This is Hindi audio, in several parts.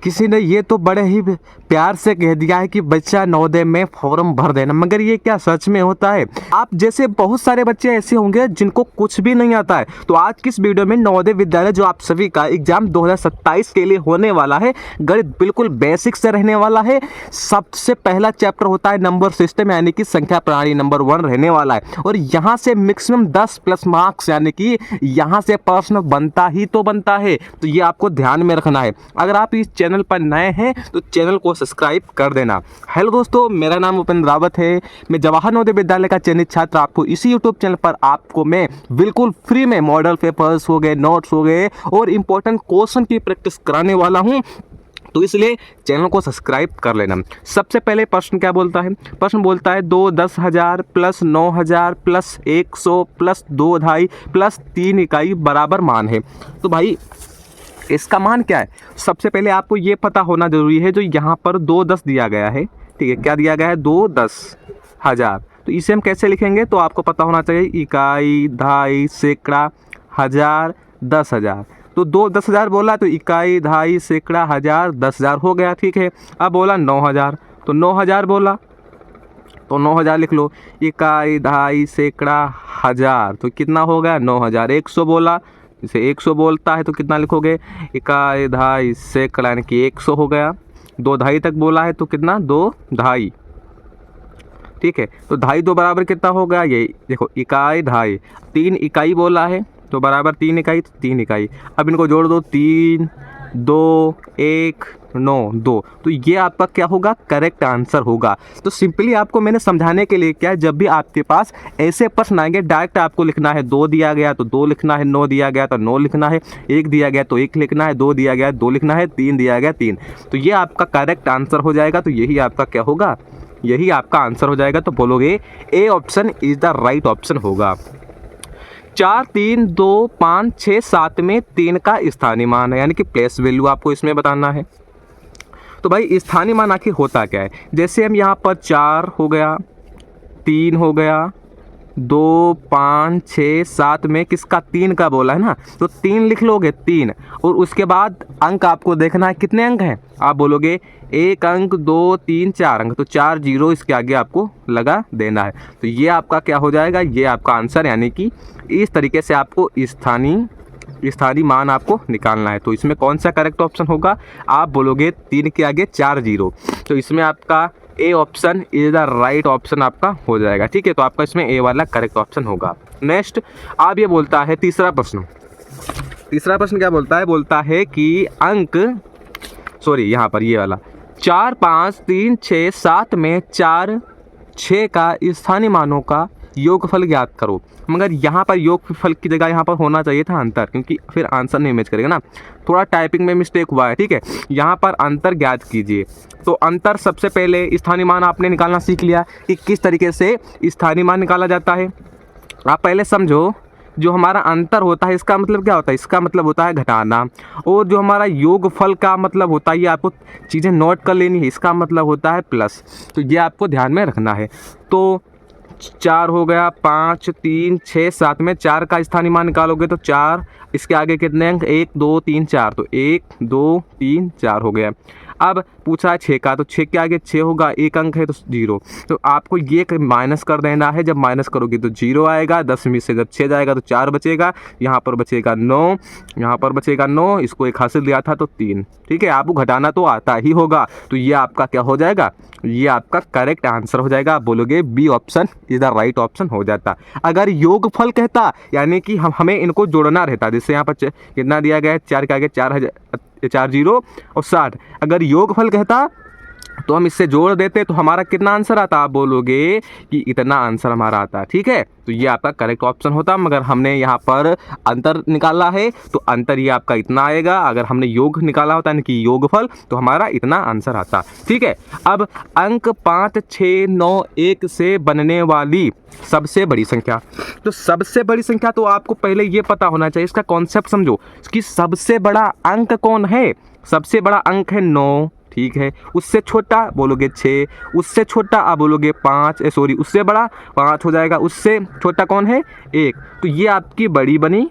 किसी ने ये तो बड़े ही प्यार से कह दिया है कि बच्चा नवोदय में फॉर्म भर देना, मगर ये क्या सच में होता है? आप जैसे बहुत सारे बच्चे ऐसे होंगे जिनको कुछ भी नहीं आता है। तो आज की इस वीडियो में नवोदय विद्यालय जो आप सभी का एग्जाम 2027 के लिए होने वाला है, गणित बिल्कुल बेसिक से रहने वाला है। सबसे पहला चैप्टर होता है नंबर सिस्टम, यानी कि संख्या प्रणाली नंबर 1 रहने वाला है। और यहाँ से मैक्सिमम 10 प्लस मार्क्स, यानी कि यहाँ से प्रश्न बनता ही तो बनता है। तो ये आपको ध्यान में रखना है। अगर आप इस चैनल पर नए हैं तो चैनल को सब्सक्राइब कर देना। हेलो दोस्तों, मेरा नाम उपेंद्र रावत है। मैं जवाहर नवोदय विद्यालय का चयनित छात्र आपको इसी यूट्यूब चैनल पर आपको मैं बिल्कुल फ्री में मॉडल पेपर्स हो गए, नोट्स हो गए और इंपॉर्टेंट क्वेश्चन की प्रैक्टिस कराने वाला हूँ। तो इसलिए चैनल को सब्सक्राइब कर लेना। सबसे पहले प्रश्न क्या बोलता है? प्रश्न बोलता है 2 10,000 प्लस 9,000 प्लस 100 प्लस 2 2.5 प्लस 3 इकाई बराबर मान है। तो भाई इसका मान क्या है? सबसे पहले आपको ये पता होना जरूरी है, जो यहाँ पर 2 10 दिया गया है, ठीक है, क्या दिया गया है? 2 10,000। तो इसे हम कैसे लिखेंगे? तो आपको पता होना चाहिए इकाई, दहाई, सैकड़ा, हजार, 10,000। तो 2 10,000 बोला तो इकाई, दहाई, सैकड़ा, हजार, 10,000 हो गया, ठीक है। अब बोला 9,000, तो 9,000 बोला तो 9,000 लिख लो। इकाई, दहाई, सैकड़ा, हजार, तो कितना हो गया? 9,000। 100 बोला, जैसे 100 बोलता है तो कितना लिखोगे? इकाई, दहाई, सैकड़ा, यानी कि 100 हो गया। 2 2.5 तक बोला है तो कितना? 2 2.5, ठीक है। तो 2.5 2 बराबर कितना हो गया? ये देखो, इकाई, दहाई, 3 इकाई बोला है तो बराबर 3 इकाई, तो 3 इकाई। अब इनको जोड़ दो, 3 2 1 9 2। तो ये आपका क्या होगा? करेक्ट आंसर होगा। तो सिंपली आपको मैंने समझाने के लिए क्या है, जब भी आपके पास ऐसे प्रश्न आएंगे डायरेक्ट आपको लिखना है। 2 दिया गया तो 2 लिखना है, 9 दिया गया तो 9 लिखना है, 1 दिया गया तो 1 लिखना है, 2 दिया गया 2 लिखना है, 3 दिया गया 3। तो ये आपका करेक्ट आंसर हो जाएगा। तो यही आपका क्या होगा? यही आपका आंसर हो जाएगा। तो बोलोगे A option is the right option होगा। 4 3 2 5 6 7 में 3 का स्थानीय मान है, यानी कि प्लेस वैल्यू आपको इसमें बताना है। तो भाई स्थानीय मान आखिर होता क्या है? जैसे हम यहाँ पर 4 हो गया, 3 हो गया, 2 5 6 7 में किसका? 3 का बोला है ना, तो 3 लिख लोगे, 3। और उसके बाद अंक आपको देखना है, कितने अंक हैं? आप बोलोगे 1 अंक, 2 3 4 अंक, तो 4 0 इसके आगे आपको लगा देना है। तो ये आपका क्या हो जाएगा? ये आपका आंसर, यानी कि इस तरीके से आपको स्थानीय मान आपको निकालना है। तो इसमें कौन सा करेक्ट ऑप्शन होगा? आप बोलोगे 3 के आगे 4 0। तो इसमें आपका A option is the right option आपका हो जाएगा, ठीक है। तो आपका इसमें ए वाला करेक्ट ऑप्शन होगा। नेक्स्ट आप ये बोलता है तीसरा प्रश्न क्या बोलता है? बोलता है कि यहाँ पर ये वाला 4 5 3 6 7 में 4 6 का स्थानीय मानों का योगफल ज्ञात करो। मगर यहाँ पर योगफल की जगह यहाँ पर होना चाहिए था अंतर, क्योंकि फिर आंसर नहीं मैच करेगा ना। थोड़ा टाइपिंग में मिस्टेक हुआ है, ठीक है। यहाँ पर अंतर ज्ञात कीजिए। तो अंतर सबसे पहले स्थानीय मान आपने निकालना सीख लिया कि किस तरीके से स्थानीय मान निकाला जाता है। आप पहले समझो, जो हमारा अंतर होता है इसका मतलब क्या होता है? इसका मतलब होता है घटाना। और जो हमारा योगफल का मतलब होता है, ये आपको चीज़ें नोट कर लेनी है, इसका मतलब होता है प्लस। तो ये आपको ध्यान में रखना है। तो 4 हो गया, 5 3 6 7 में 4 का स्थानीय मान निकालोगे तो 4, इसके आगे कितने अंक? 1 2 3 4, तो 1 2 3 4 हो गया। अब पूछा है 6 का, तो 6 के आगे 6 होगा, 1 अंक है तो 0। तो आपको ये माइनस कर देना है। जब माइनस करोगे तो 0 आएगा। 10 में से जब 6 जाएगा तो 4 बचेगा, यहाँ पर बचेगा 9, यहाँ पर बचेगा 9, इसको 1 हासिल दिया था तो 3, ठीक है। आपको घटाना तो आता ही होगा। तो ये आपका क्या हो जाएगा? ये आपका करेक्ट आंसर हो जाएगा। आप बोलोगे B option is the right option हो जाता। अगर योगफल कहता, यानी कि हमें इनको जोड़ना रहता, जैसे यहाँ पर कितना दिया गया है? 4 के आगे 4 0 और 60। अगर योगफल कहता तो हम इससे जोड़ देते तो हमारा कितना आंसर आता? आप बोलोगे कि इतना आंसर हमारा आता, ठीक है। तो ये आपका करेक्ट ऑप्शन होता। मगर हमने यहाँ पर अंतर निकाला है तो अंतर ये आपका इतना आएगा। अगर हमने योग निकाला होता यानी कि योगफल, तो हमारा इतना आंसर आता, ठीक है। अब अंक 5 6 9 1 से बनने वाली सबसे बड़ी संख्या। तो सबसे बड़ी संख्या तो आपको पहले ये पता होना चाहिए, इसका कॉन्सेप्ट समझो कि सबसे बड़ा अंक कौन है। सबसे बड़ा अंक है 9, ठीक है। उससे छोटा बोलोगे 6, उससे छोटा आप बोलोगे 5, उससे बड़ा 5 हो जाएगा। उससे छोटा कौन है? 1। तो ये आपकी बड़ी बनी।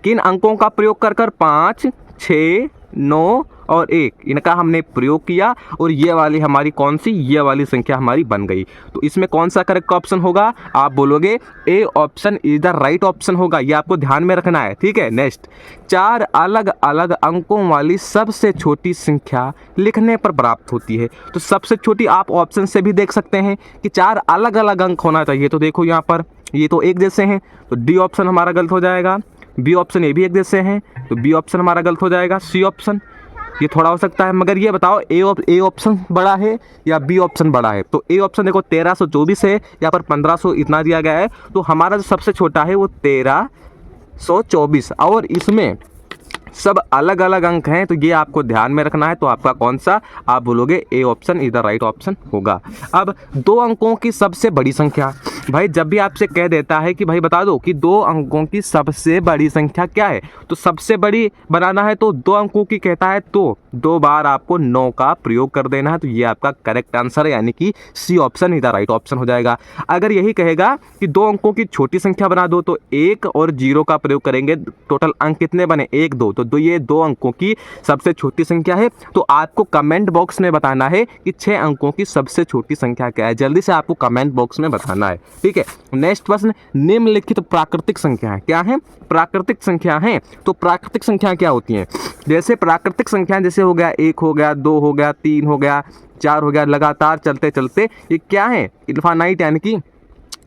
किन अंकों का प्रयोग कर 5 6 9 और 1 इनका हमने प्रयोग किया और ये वाली हमारी कौन सी, ये वाली संख्या हमारी बन गई। तो इसमें कौन सा करेक्ट ऑप्शन होगा, आप बोलोगे A option is the right option होगा। ये आपको ध्यान में रखना है, ठीक है। नेक्स्ट, 4 अलग अलग अंकों वाली सबसे छोटी संख्या लिखने पर प्राप्त होती है। तो सबसे छोटी आप ऑप्शन से भी देख सकते हैं कि 4 अलग अलग अंक होना चाहिए। तो देखो यहाँ पर ये तो एक जैसे हैं, तो डी ऑप्शन हमारा गलत हो जाएगा। बी ऑप्शन ये भी एक जैसे हैं, तो बी ऑप्शन हमारा गलत हो जाएगा। सी ऑप्शन ये थोड़ा हो सकता है, मगर ये बताओ ए ऑप्शन बड़ा है या बी ऑप्शन बड़ा है। तो ए ऑप्शन देखो 1324 है, यहाँ पर 1500 इतना दिया गया है, तो हमारा जो सबसे छोटा है वो 1324 और इसमें सब अलग अलग अंक हैं। तो ये आपको ध्यान में रखना है। तो आपका कौन सा, आप बोलोगे A option is the right option होगा। अब 2 अंकों की सबसे बड़ी संख्या, भाई जब भी आपसे कह देता है कि भाई बता दो कि 2 अंकों की सबसे बड़ी संख्या क्या है, तो सबसे बड़ी बनाना है तो 2 अंकों की कहता है तो 2 बार आपको 9 का प्रयोग कर देना है। तो ये आपका करेक्ट आंसर है, यानी कि C option is the right option हो जाएगा। अगर यही कहेगा कि 2 अंकों की छोटी संख्या बना दो तो 1 और 0 का प्रयोग करेंगे, टोटल अंक कितने बने 1 2, तो ये 2 अंकों की सबसे छोटी संख्या है। तो आपको कमेंट बॉक्स में बताना है कि 6 अंकों की सबसे छोटी संख्या क्या है, जल्दी से आपको कमेंट बॉक्स में बताना है, ठीक है। नेक्स्ट प्रश्न, निम्नलिखित प्राकृतिक संख्या है क्या है, प्राकृतिक संख्या है। तो प्राकृतिक संख्या क्या होती हैं, जैसे प्राकृतिक संख्या जैसे हो गया 1 हो गया, 2 हो गया, 3 हो गया, 4 हो गया, लगातार चलते चलते ये क्या है, इनफाइनाइट यानी कि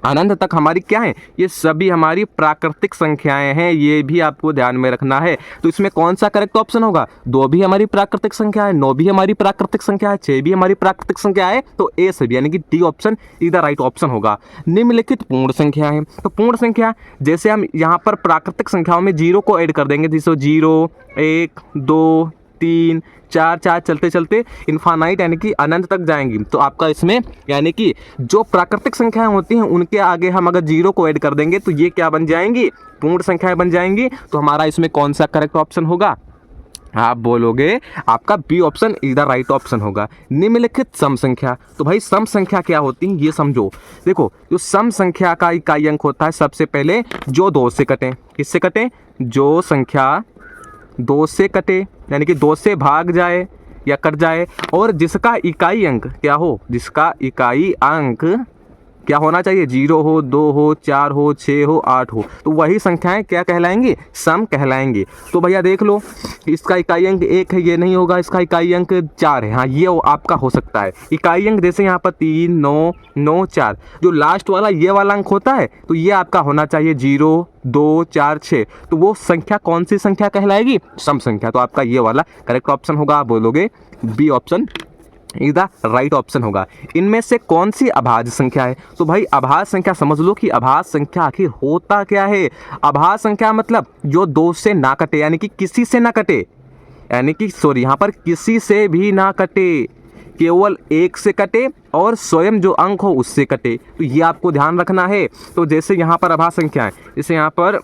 अनंत तक हमारी क्या है, ये सभी हमारी प्राकृतिक संख्याएं हैं। ये भी आपको ध्यान में रखना है। तो इसमें कौन सा करेक्ट ऑप्शन होगा, 2 भी हमारी प्राकृतिक संख्या है, 9 भी हमारी प्राकृतिक संख्या है, 6 भी हमारी प्राकृतिक संख्या है। तो ए सभी यानी कि D option is the right option होगा। निम्नलिखित पूर्ण संख्या है, तो पूर्ण संख्या जैसे हम यहाँ पर प्राकृतिक संख्याओं में 0 को ऐड कर देंगे, जैसे 0 1 2 3 4 4 चलते चलते इनफाइनाइट यानी कि अनंत तक जाएंगी। तो आपका इसमें यानी कि जो प्राकृतिक संख्याएं होती हैं उनके आगे हम अगर 0 को ऐड कर देंगे तो ये क्या बन जाएंगी, पूर्ण संख्याएं बन जाएंगी। तो हमारा इसमें कौन सा करेक्ट ऑप्शन होगा, आप बोलोगे आपका B option is the right option होगा। निम्नलिखित सम संख्या, तो भाई सम संख्या क्या होती है ये समझो। देखो जो सम संख्या का इकाई अंक होता है, सबसे पहले जो 2 से कटे, किससे कटे, जो संख्या 2 से कटे यानी कि 2 से भाग जाए या कट जाए, और जिसका इकाई अंक क्या हो, जिसका इकाई अंक क्या होना चाहिए, 0 हो, 2 हो, 4 हो, 6 हो, 8 हो, तो वही संख्याएं क्या कहलाएंगी, सम कहलाएंगी। तो भैया देख लो इसका इकाई अंक 1 है, ये नहीं होगा, इसका इकाई अंक 4 है, हाँ ये आपका हो सकता है। इकाई अंक जैसे यहाँ पर 3 9 9 4, जो लास्ट वाला ये वाला अंक होता है तो ये आपका होना चाहिए 0 2 4 6, तो वो संख्या कौन सी संख्या कहलाएगी, सम संख्या। तो आपका ये वाला करेक्ट ऑप्शन होगा, आप बोलोगे B option is the right option होगा। इनमें से कौन सी अभाज्य संख्या है, तो भाई अभाज्य संख्या समझ लो कि अभाज्य संख्या आखिर होता क्या है। अभाज्य संख्या मतलब जो 2 से ना कटे यानी कि किसी से ना कटे, यानी कि सॉरी यहाँ पर किसी से भी ना कटे, केवल 1 से कटे और स्वयं जो अंक हो उससे कटे। तो ये आपको ध्यान रखना है। तो जैसे यहाँ पर अभाज्य संख्या है, जैसे यहाँ पर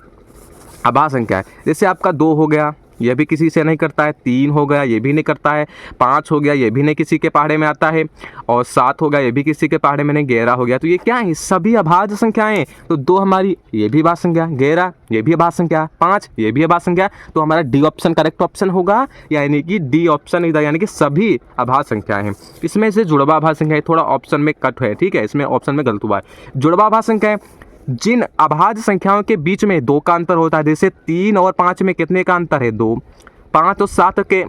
अभाज्य संख्या है, जैसे आपका 2 हो गया, यह भी किसी से नहीं करता है, 3 हो गया, ये भी नहीं करता है, 5 हो गया, ये भी नहीं किसी के पहाड़े में आता है, और 7 हो गया, ये भी किसी के पहाड़े में नहीं, 11 हो गया। तो ये क्या है, सभी अभाज्य संख्याएं। तो 2 हमारी ये भी अभाज्य संख्या, 11 ये भी अभाज्य संख्या, 5 ये भी अभाज्य संख्या। तो हमारा डी ऑप्शन करेक्ट ऑप्शन होगा, यानी कि डी ऑप्शन इधर यानी कि सभी अभाज्य संख्याएं हैं। इसमें से जुड़वा अभाज्य संख्या थोड़ा ऑप्शन में कट है, ठीक है, इसमें ऑप्शन में गलत हुआ है। जुड़वा अभाज्य संख्या जिन अभाज्य संख्याओं के बीच में 2 का अंतर होता है, जैसे 3 और 5 में कितने का अंतर है, 2, 5 और 7 के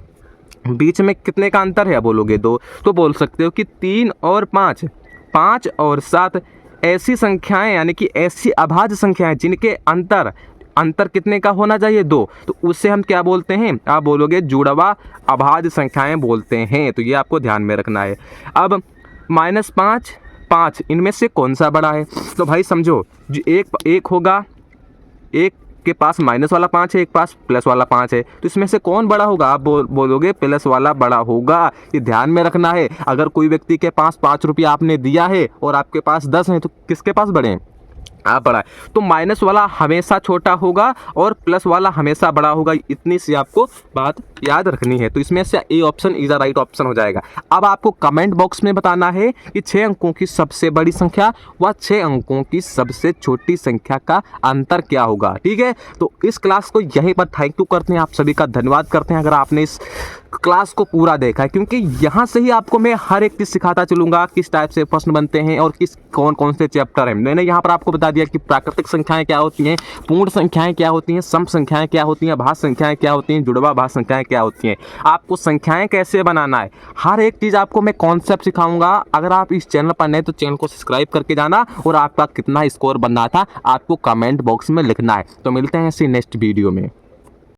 बीच में कितने का अंतर है, बोलोगे 2, तो बोल सकते हो कि 3 और 5, 5 और 7 ऐसी संख्याएं यानी कि ऐसी अभाज्य संख्याएं जिनके अंतर कितने का होना चाहिए, 2, तो उससे हम क्या बोलते हैं, आप बोलोगे जुड़वा अभाज्य संख्याएं बोलते हैं। तो ये आपको ध्यान में रखना है। अब -5 5 इनमें से कौन सा बड़ा है, तो भाई समझो जो एक होगा, एक के पास माइनस वाला 5 है, एक पास प्लस वाला 5 है, तो इसमें से कौन बड़ा होगा, आप बोलोगे प्लस वाला बड़ा होगा। ये ध्यान में रखना है। अगर कोई व्यक्ति के पास 5 रुपया आपने दिया है और आपके पास 10 है, तो किसके पास बड़े हैं, आप बड़ा है। तो माइनस वाला हमेशा छोटा होगा और प्लस वाला हमेशा बड़ा होगा। इतनी सी आपको बात याद रखनी है। तो इसमें से A option is the right option हो जाएगा। अब आपको कमेंट बॉक्स में बताना है कि 6 अंकों की सबसे बड़ी संख्या व 6 अंकों की सबसे छोटी संख्या का अंतर क्या होगा, ठीक है। तो इस क्लास को यहीं पर थैंक यू करते हैं, आप सभी का धन्यवाद करते हैं। अगर आपने इस क्लास को पूरा देखा है, क्योंकि यहाँ से ही आपको मैं हर एक चीज़ सिखाता चलूँगा, किस टाइप से प्रश्न बनते हैं और किस कौन कौन से चैप्टर हैं। मैंने यहाँ पर आपको बता दिया कि प्राकृतिक संख्याएं क्या होती हैं, पूर्ण संख्याएं क्या होती हैं, सम संख्याएं क्या होती हैं, भाज्य संख्याएं क्या होती हैं, जुड़वा भाज्य संख्याएं क्या होती हैं, आपको संख्याएं कैसे बनाना है, हर एक चीज़ आपको मैं कॉन्सेप्ट सिखाऊंगा। अगर आप इस चैनल पर नए तो चैनल को सब्सक्राइब करके जाना, और आपका कितना स्कोर बनना था आपको कमेंट बॉक्स में लिखना है। तो मिलते हैं इसी नेक्स्ट वीडियो में।